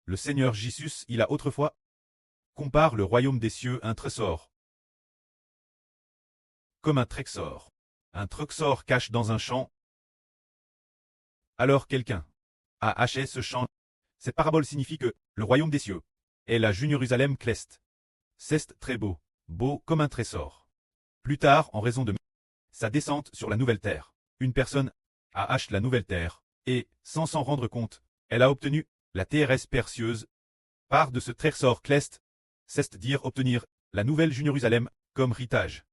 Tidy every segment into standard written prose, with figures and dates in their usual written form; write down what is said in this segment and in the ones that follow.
le Seigneur Jésus, il a autrefois compare le royaume des cieux à un trésor. Comme un trésor. Un trésor cache dans un champ. Alors quelqu'un a acheté ce champ. Cette parabole signifie que le royaume des cieux est la Jérusalem céleste. C'est très beau, beau comme un trésor. Plus tard, en raison de sa descente sur la nouvelle terre, une personne a acheté la nouvelle terre, et, sans s'en rendre compte, elle a obtenu la terre précieuse, part de ce trésor céleste, c'est-à-dire obtenir la nouvelle Jérusalem comme héritage.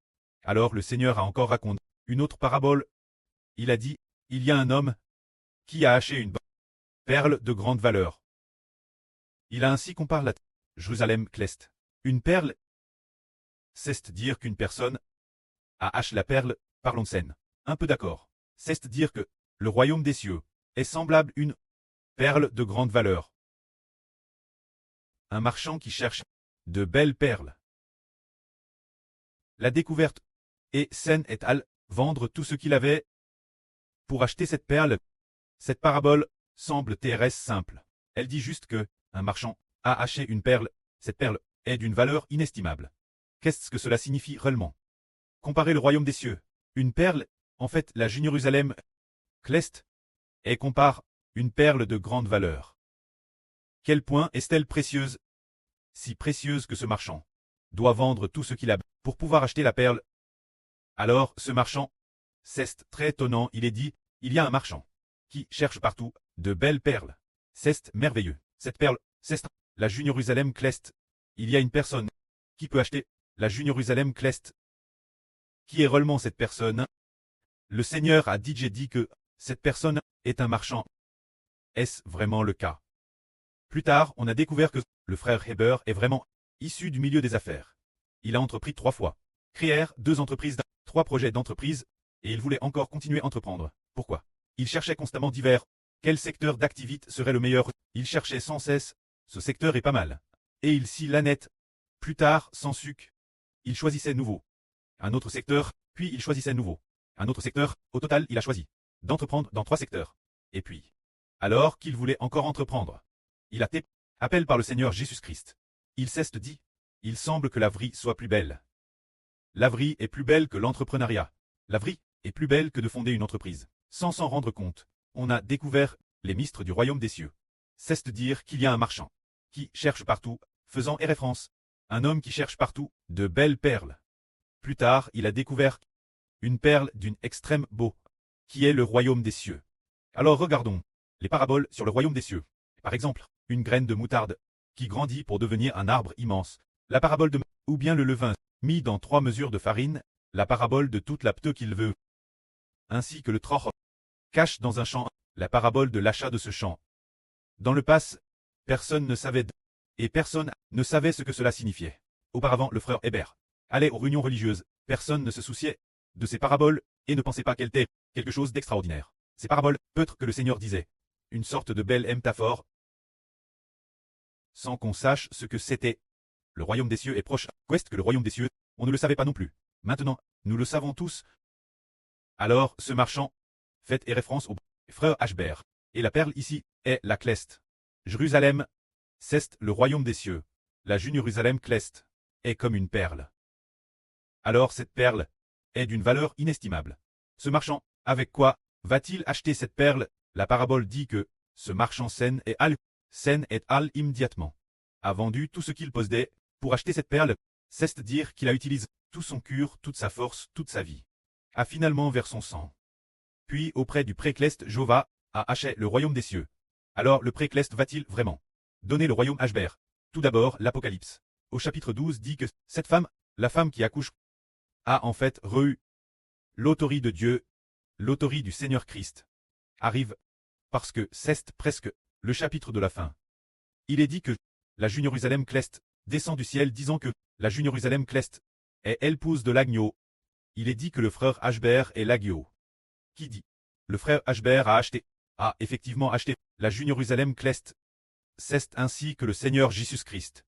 Alors le Seigneur a encore raconté une autre parabole. Il a dit, il y a un homme qui a acheté une perle de grande valeur. Il a ainsi comparé la Jérusalem céleste. Une perle, c'est-à-dire qu'une personne a acheté la perle, parlons de scène. Un peu d'accord. C'est-à-dire que le royaume des cieux est semblable à une perle de grande valeur. Un marchand qui cherche de belles perles. La découverte et Sen et al. Vendre tout ce qu'il avait pour acheter cette perle. Cette parabole semble très simple. Elle dit juste que un marchand a acheté une perle. Cette perle est d'une valeur inestimable. Qu'est-ce que cela signifie réellement? Comparer le royaume des cieux. Une perle, en fait la Jérusalem céleste, et compare une perle de grande valeur. Quel point est-elle précieuse? Si précieuse que ce marchand doit vendre tout ce qu'il a pour pouvoir acheter la perle. Alors ce marchand, c'est très étonnant, il est dit, il y a un marchand qui cherche partout de belles perles. C'est merveilleux. Cette perle, c'est la Jérusalem céleste. Il y a une personne qui peut acheter la Jérusalem céleste. Qui est réellement cette personne? Le Seigneur a dit que cette personne est un marchand. Est-ce vraiment le cas? Plus tard, on a découvert que le frère Heber est vraiment issu du milieu des affaires. Il a entrepris 3 fois, créé 2 entreprises, 3 projets d'entreprise, et il voulait encore continuer à entreprendre. Pourquoi? Il cherchait constamment divers. Quel secteur d'activité serait le meilleur? Il cherchait sans cesse. Ce secteur est pas mal. Et il s'y la net. Plus tard, sans sucre, il choisissait nouveau. Un autre secteur, puis il choisissait nouveau. Un autre secteur, au total, il a choisi d'entreprendre dans 3 secteurs. Et puis, alors qu'il voulait encore entreprendre, il a été appelé par le Seigneur Jésus-Christ. Il s'est dit, il semble que la vie soit plus belle. La vie est plus belle que l'entrepreneuriat. La vie est plus belle que de fonder une entreprise. Sans s'en rendre compte, on a découvert les mystères du royaume des cieux. C'est-à-dire qu'il y a un marchand qui cherche partout, faisant référence, un homme qui cherche partout de belles perles. Plus tard, il a découvert une perle d'une extrême beauté, qui est le royaume des cieux. Alors regardons les paraboles sur le royaume des cieux. Par exemple, une graine de moutarde qui grandit pour devenir un arbre immense. La parabole de ou bien le levain mis dans 3 mesures de farine. La parabole de toute la pteux qu'il veut. Ainsi que le tror cache dans un champ. La parabole de l'achat de ce champ. Dans le passe, personne ne savait et personne ne savait ce que cela signifiait. Auparavant, le frère Heber allait aux réunions religieuses. Personne ne se souciait de ces paraboles et ne pensait pas qu'elles étaient quelque chose d'extraordinaire. Ces paraboles, peut-être que le Seigneur disait, une sorte de belle métaphore, sans qu'on sache ce que c'était. Le royaume des cieux est proche. Qu'est-ce que le royaume des cieux? On ne le savait pas non plus. Maintenant, nous le savons tous. Alors, ce marchand fait référence au frère Heber. Et la perle ici est la céleste. Jérusalem, c'est le royaume des cieux. La Jérusalem céleste est comme une perle. Alors cette perle est d'une valeur inestimable. Ce marchand, avec quoi va-t-il acheter cette perle? La parabole dit que ce marchand Sen et Al immédiatement a vendu tout ce qu'il possédait pour acheter cette perle, c'est-à-dire qu'il a utilisé tout son cœur, toute sa force, toute sa vie, a finalement vers son sang. Puis auprès du précleste Jova a acheté le royaume des cieux. Alors le précleste va-t-il vraiment donner le royaume à Heber? Tout d'abord l'Apocalypse, au chapitre 12 dit que cette femme, la femme qui accouche, a en fait reçu l'autorité de Dieu, l'autorité du Seigneur Christ, arrive, parce que c'est presque le chapitre de la fin. Il est dit que la Jérusalem céleste descend du ciel disant que la Jérusalem céleste est l'épouse de l'agneau. Il est dit que le frère Heber est l'agneau. Qui dit? Le frère Heber a effectivement acheté la Jérusalem céleste. C'est ainsi que le Seigneur Jésus-Christ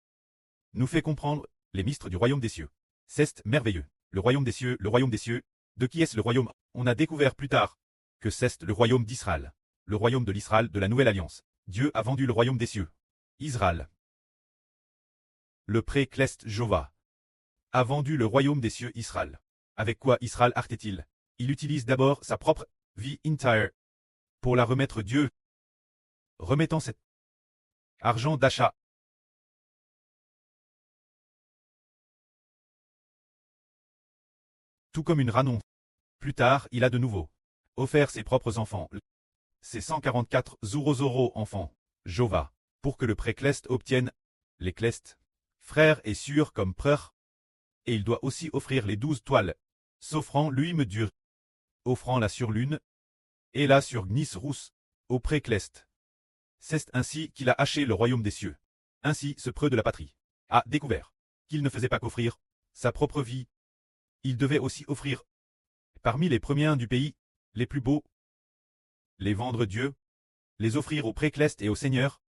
nous fait comprendre les mystères du royaume des cieux. C'est merveilleux. Le royaume des cieux, de qui est-ce le royaume? On a découvert plus tard que c'est le royaume d'Israël, le royaume de l'Israël de la nouvelle alliance. Dieu a vendu le royaume des cieux Israël. Le pré-Clest Jova a vendu le royaume des cieux Israël. Avec quoi Israël arrêtait-il? Il utilise d'abord sa propre vie entire pour la remettre Dieu, remettant cet argent d'achat tout comme une ranon. Plus tard, il a de nouveau offert ses propres enfants, ses 144 Zurozoro enfants, Jova, pour que le pré-Clest obtienne les Clest, frères et sœurs comme preur, et il doit aussi offrir les 12 toiles, s'offrant lui-même dur, offrant la surlune, et la sur Gnis rousse, au pré-Clest. C'est ainsi qu'il a haché le royaume des cieux. Ainsi ce preux de la patrie a découvert qu'il ne faisait pas qu'offrir sa propre vie, il devait aussi offrir, parmi les premiers du pays, les plus beaux, les vendre Dieu, les offrir au pré-Clest et au Seigneur,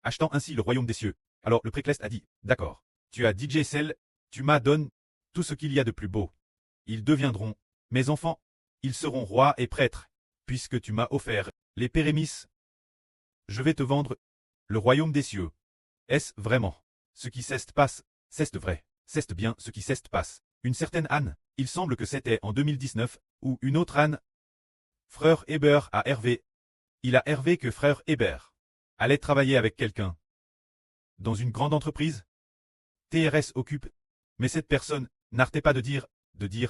achetant ainsi le royaume des cieux. Alors le pré-Clest a dit, d'accord, tu as dit Jessel, tu m'as donné tout ce qu'il y a de plus beau. Ils deviendront mes enfants, ils seront rois et prêtres, puisque tu m'as offert les pérémisses. Je vais te vendre le royaume des cieux. Est-ce vraiment ce qui s'est passe? C'est vrai, c'est bien ce qui s'est passe. Une certaine Anne, il semble que c'était en 2019, ou une autre Anne. Frère Hébert a Hervé. Il a Hervé que frère Hébert allait travailler avec quelqu'un dans une grande entreprise. TRS occupe, mais cette personne n'arrêtait pas de dire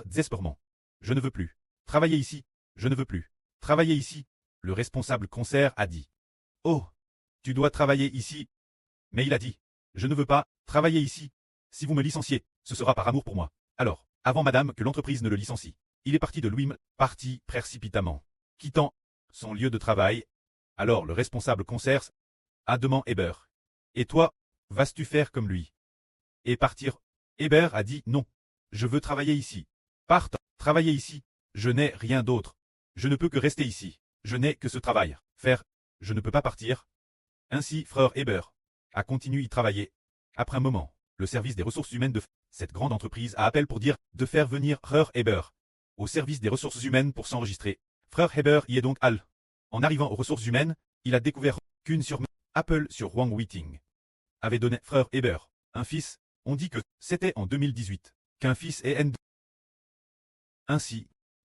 désespérément. Je ne veux plus travailler ici, je ne veux plus travailler ici. Le responsable concert a dit. Oh, tu dois travailler ici. Mais il a dit, je ne veux pas travailler ici. Si vous me licenciez, ce sera par amour pour moi. Alors, avant madame que l'entreprise ne le licencie, il est parti de lui-même, parti précipitamment, quittant son lieu de travail. Alors le responsable concert a demandé Hébert. Et toi, vas-tu faire comme lui et partir? Hébert a dit non. Je veux travailler ici. Parte, travailler ici. Je n'ai rien d'autre. Je ne peux que rester ici. Je n'ai que ce travail. Faire. Je ne peux pas partir. Ainsi, frère Hébert a continué y travailler. Après un moment, le service des ressources humaines de cette grande entreprise a appelé pour dire de faire venir frère Hébert au service des ressources humaines pour s'enregistrer. Frère Hébert y est donc allé. En arrivant aux ressources humaines, il a découvert qu'une sur Apple sur Wang Weiting avait donné frère Hébert un fils. On dit que c'était en 2018 qu'un fils est N. Ainsi,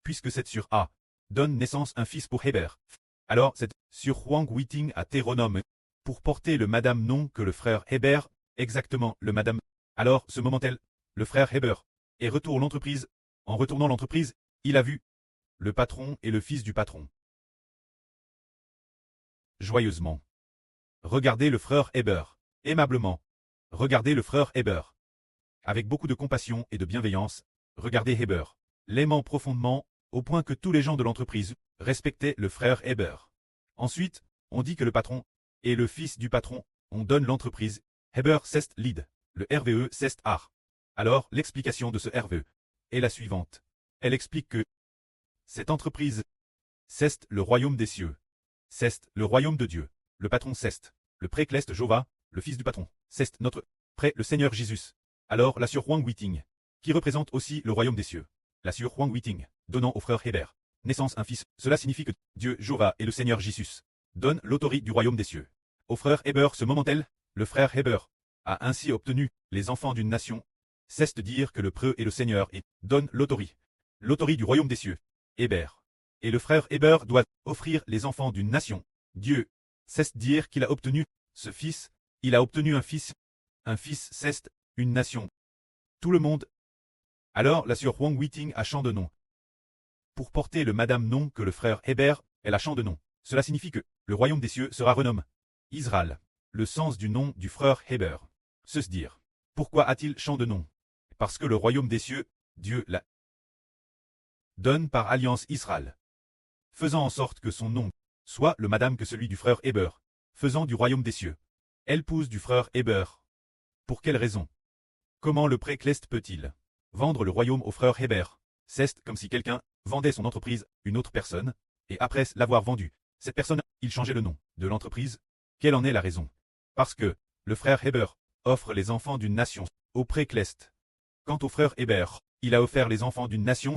puisque cette sur A donne naissance un fils pour Hébert, alors cette sur Wang Weiting a été renommée pour porter le madame nom que le frère Hébert, exactement le madame. Alors, ce moment-là, le frère Hébert est retourné l'entreprise. En retournant l'entreprise, il a vu le patron et le fils du patron. Joyeusement. Regardez le frère Hébert, aimablement. Regardez le frère Hébert. Avec beaucoup de compassion et de bienveillance, regardez Hébert, l'aimant profondément, au point que tous les gens de l'entreprise respectaient le frère Hébert. Ensuite, on dit que le patron et le fils du patron, on donne l'entreprise. Hébert c'est lead, le RVE c'est art. Alors, l'explication de ce RVE est la suivante. Elle explique que cette entreprise, c'est le royaume des cieux. C'est le royaume de Dieu. Le patron c'est le pré-Clest Jova, le fils du patron. C'est notre pré le Seigneur Jésus. Alors la sur Wang Weiting, qui représente aussi le royaume des cieux. La sur Wang Weiting, donnant au frère Hébert naissance un fils. Cela signifie que Dieu Jova et le Seigneur Jésus donne l'autorité du royaume des cieux. Au frère Hébert ce moment-là, le frère Hébert a ainsi obtenu les enfants d'une nation. C'est de dire que le preux et le Seigneur et donne l'autorité du royaume des cieux. Hébert. Et le frère Hébert doit offrir les enfants d'une nation. Dieu. C'est dire qu'il a obtenu ce fils. Il a obtenu un fils. Un fils c'est une nation. Tout le monde. Alors la sur Wang Weiting a chant de nom. Pour porter le madame nom que le frère Hébert, elle a chant de nom. Cela signifie que le royaume des cieux sera renommé Israël. Le sens du nom du frère Hébert. Se dire. Pourquoi a-t-il chant de nom? Parce que le royaume des cieux, Dieu la donne par alliance Israël. Faisant en sorte que son nom soit le madame que celui du frère Hébert, faisant du royaume des cieux. Épouse du frère Hébert. Pour quelle raison? Comment le pré-Clest peut-il vendre le royaume au frère Hébert? C'est comme si quelqu'un vendait son entreprise à une autre personne, et après l'avoir vendue, cette personne, il changeait le nom de l'entreprise. Quelle en est la raison? Parce que le frère Hébert offre les enfants d'une nation au pré-Clest. Quant au frère Hébert, il a offert les enfants d'une nation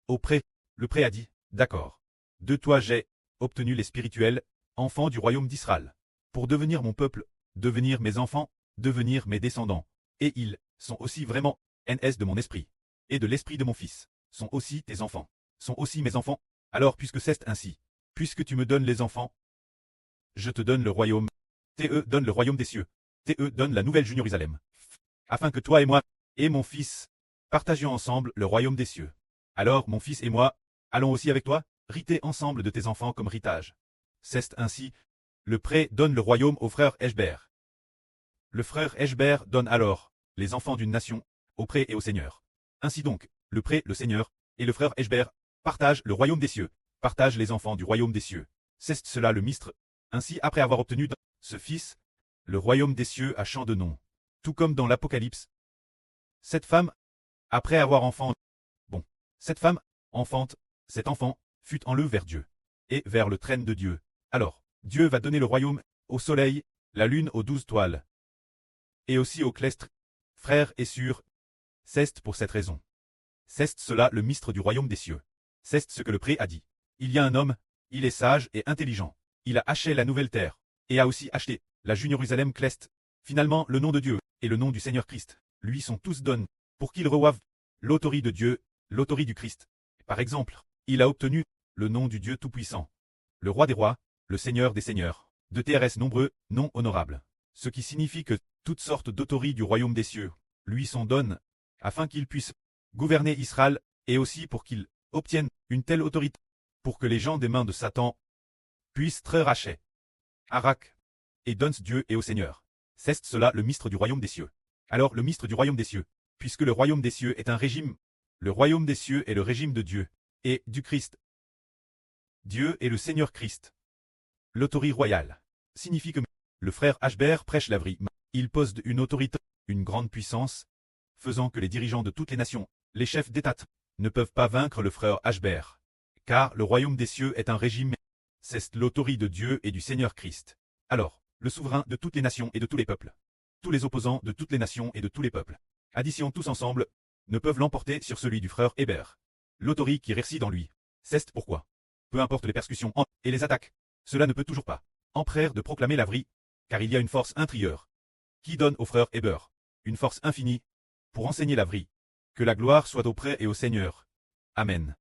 au pré. Le pré a dit, d'accord. De toi j'ai obtenu les spirituels, enfants du royaume d'Israël. pour devenir mon peuple, devenir mes enfants, devenir mes descendants. Et ils sont aussi vraiment NS de mon esprit, et de l'esprit de mon fils, sont aussi tes enfants, sont aussi mes enfants. Alors puisque c'est ainsi, puisque tu me donnes les enfants, je te donne le royaume. TE donne le royaume des cieux. TE donne la nouvelle Jérusalem. Afin que toi et moi, et mon fils, partagions ensemble le royaume des cieux. Alors mon fils et moi, allons aussi avec toi, riter ensemble de tes enfants comme ritage. C'est ainsi, le pré donne le royaume au frère Eshbert. Le frère Eshbert donne alors les enfants d'une nation au pré et au seigneur. Ainsi donc, le pré, le seigneur, et le frère Eshbert partagent le royaume des cieux, partagent les enfants du royaume des cieux. C'est cela le mistre. Ainsi, après avoir obtenu ce fils, le royaume des cieux a chant de nom. Tout comme dans l'Apocalypse. Cette femme, après avoir cette femme, enfante, cet enfant, fut enlevé vers Dieu, et vers le trône de Dieu. Alors, Dieu va donner le royaume, au soleil, la lune aux 12 toiles, et aussi au clestre, frère et sûr. C'est pour cette raison. C'est cela le mistre du royaume des cieux. C'est ce que le pré a dit. Il y a un homme, il est sage et intelligent. Il a acheté la nouvelle terre, et a aussi acheté la Jérusalem cleste. Finalement, le nom de Dieu, et le nom du Seigneur Christ, lui sont tous donnés, pour qu'il reçoive l'autorité de Dieu, l'autorité du Christ. Par exemple, il a obtenu le nom du Dieu Tout-Puissant, le Roi des Rois, le Seigneur des Seigneurs, de TRS nombreux, non honorables. Ce qui signifie que toutes sortes d'autorités du royaume des cieux lui sont données, afin qu'il puisse gouverner Israël, et aussi pour qu'il obtienne une telle autorité, pour que les gens des mains de Satan puissent très racher. Arak, et donne Dieu et au Seigneur. C'est cela le mistre du royaume des cieux. Alors le mistre du royaume des cieux, puisque le royaume des cieux est un régime, le royaume des cieux est le régime de Dieu, et du Christ. Dieu est le Seigneur Christ. L'autorité royale signifie que le frère Ashbert prêche la vraie. Il possède une autorité, une grande puissance, faisant que les dirigeants de toutes les nations, les chefs d'État, ne peuvent pas vaincre le frère Ashbert. Car le royaume des cieux est un régime, c'est l'autorité de Dieu et du Seigneur Christ. Alors, le souverain de toutes les nations et de tous les peuples, tous les opposants de toutes les nations et de tous les peuples, addition tous ensemble, ne peuvent l'emporter sur celui du frère Hébert. L'autorité qui réside en lui. C'est pourquoi, peu importe les persécutions et les attaques, cela ne peut toujours pas empêcher de proclamer la vraie, car il y a une force intérieure qui donne au frère Hébert une force infinie pour enseigner la vraie. Que la gloire soit au prêtre et au Seigneur. Amen.